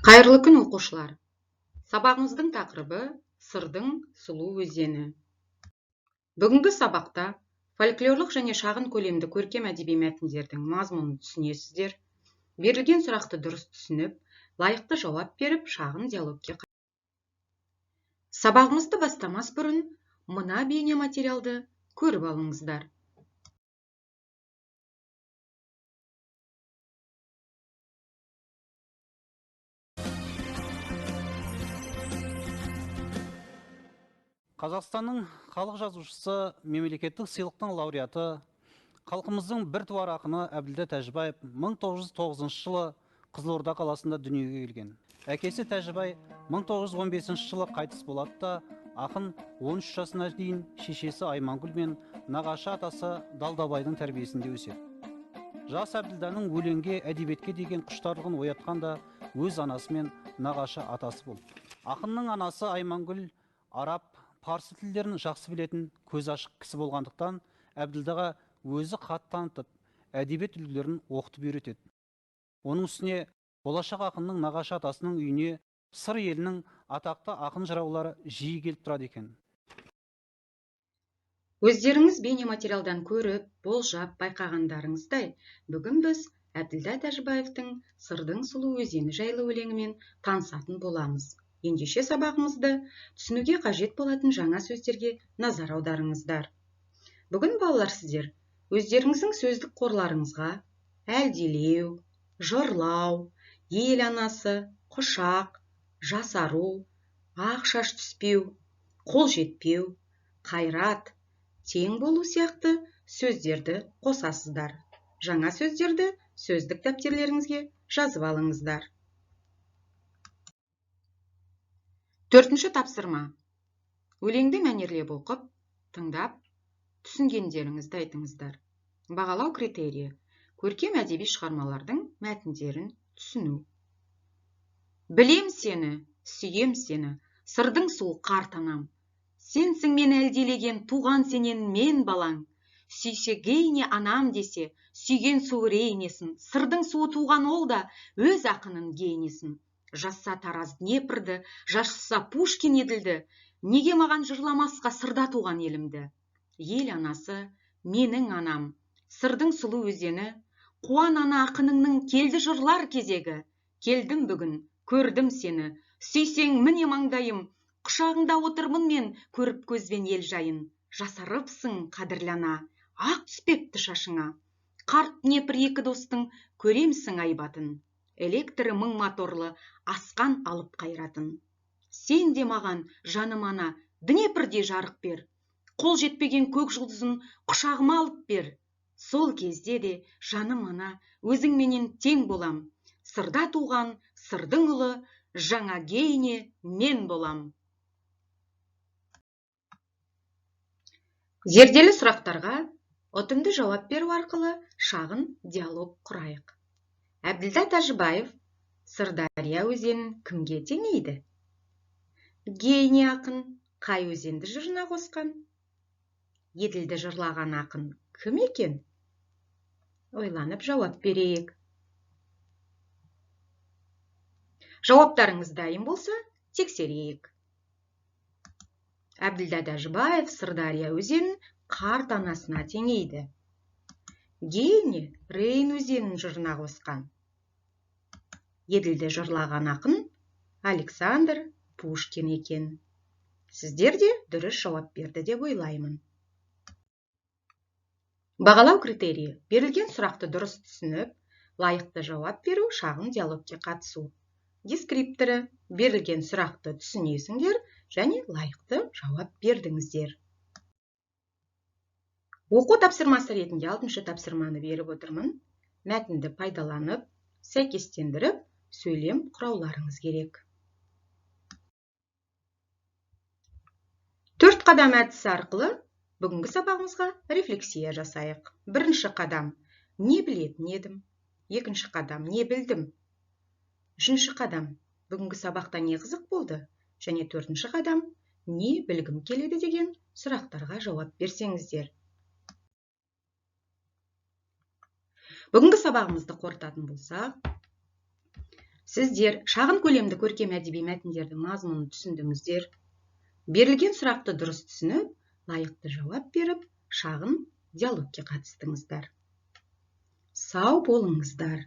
Қайырлы күн оқушылар. Сабағымыздың тақырыбы сырдың сұлу өзені. Бүгінгі сабақта фольклорлық және шағын көлемді көркем әдеби мәтіндердің мазмұнын түсінесіздер. Берілген сұрақты дұрыс түсініп, лайықты жауап беріп, шағын диалогке қатысыңыздар. Сабағымызды бастамас бұрын мына бейнематериалды көріп алыңыздар. Қазақстанның халық жазушысы, мемлекеттік сыйлықтың лауреаты, халқымыздың бір туар ақыны Әбділда Тәжібаев 1909 жылы Қызылорда қаласында дүниеге келген. Әкесі Тәжібай 1915 жылы қайтыс болады да, ақын 13 жасына дейін шешесі Аймангүл мен нағашы атасы Далдабайдың тәрбиесінде өседі. Жас Әбділданың өлеңге, әдебиетке деген құштарлығын оятқанда өз анасы мен нағашы атасы болды. Ақынның анасы Аймангүл араб, парсы тілдерін жақсы білетін көз ашық кісі болғандықтан Әбділдаға өзі хат танытып, әдебиет үлгілерін оқытып үйретеді. Оның үстіне болашақ ақынның нағашы атасының үйіне сыр елінің атақты ақын жыраулары жиі келіп тұрады екен. Өздеріңіз бейнематериалдан көріп, болжап байқағандарыңыздай, бүгін біз Әбділда Тәжібаевтың «Сырдың сұлу өзені» жайлы өлеңімен танысатын боламыз. Ендеше сабағымызды түсінуге қажет болатын жаңа сөздерге назар аударыңыздар. Бүгін балалар сіздер өздеріңіздің сөздік қорларыңызға әлдилеу, жырлау, ел анасы, құшақ, жасару, ақ шаш түспеу, қол жетпеу, қайрат, тең болу сияқты сөздерді қосасыздар. Жаңа сөздерді сөздік дәптерлеріңізге жазып алыңыздар. Төртінші тапсырма. Өлеңді мәнерлеп оқып, тыңдап, түсінгендеріңізді айтыңыздар. Бағалау критерийі. Көркем әдеби шығармалардың мәтіндерін түсіну. Білем сені, сүйем сені, сырдың суы қартанам. Сенсің мен әлдилеген туған сенен мен балаң. Сүйсе гейне анам десе, сүйген суы рейнесін. Сырдың суы туған ол да өз ақынын гейнесін. Жасса Тараз Днепрді, жасса Пушкин еділді. Неге маған жырламасқа сырда туған елімді? Ел анасы, менің анам, сырдың сұлу өзені, қуан ана ақыныңның келді жырлар кезегі. Келдім бүгін, көрдім сені, сүйсең міне маңдайым, құшағыңда отырмын мен, көріп көзбен ел жайын. Жасарыпсың қадірлана, ақ түспепті шашыңа. Қарт Днепр екі достың көремсің айбатын. Электрі мың моторлы асқан алып қайратын. Сен де маған, жаным ана, Днепрде жарық бер. Қол жетпеген көк жұлдызын құшағыма алып бер. Сол кезде де, жаным ана, өзің менен тең болам. Сырда туған, сырдың ұлы, жаңа гейне мен болам. Зерделі сұрақтарға ұтымды жауап беру арқылы шағын диалог құрайық. Әбділда Тәжібаев Сырдария өзенін кімге теңейді? Гейне ақын қай өзенді жырына қосқан? Еділді жырлаған ақын кім екен? Ойланып жауап берейік. Жауаптарыңыз дайын болса, тексерейік. Әбділда Тәжібаев Сырдария өзенін қарт анасына теңейді. Гейне Рейн өзенін жырына қосқан. Еділді жырлаған ақын Александр Пушкин екен. Сіздер де дұрыс жауап берді деп ойлаймын. Бағалау критерийі. Берілген сұрақты дұрыс түсініп, лайықты жауап беру, шағын диалогке қатысу. Дескрипторы. Берілген сұрақты түсінесіңдер және лайықты жауап бердіңіздер. Оқу тапсырмасы ретінде 6-шы тапсырманы беріп отырмын. Мәтінді пайдаланып, сәйкестендіріп, сөйлем құрауларыңыз керек. 4 қадам әдісі арқылы бүгінгі сабағымызға рефлексия жасайық. Бірінші қадам не білетін едім? Екінші қадам не білдім? Үшінші қадам бүгінгі сабақта не қызық болды? Және төртінші қадам не білгім келеді деген сұрақтарға жауап берсеңіздер. Бүгінгі сабағымызды қорытатын болсақ, Сіздер шағын көлемді көркем әдеби мәтіндердің мазмұнын түсіндіңіздер. Берілген сұрақты дұрыс түсініп, лайықты жауап беріп, шағын диалогке қатыстыңыздар. Сау болыңыздар.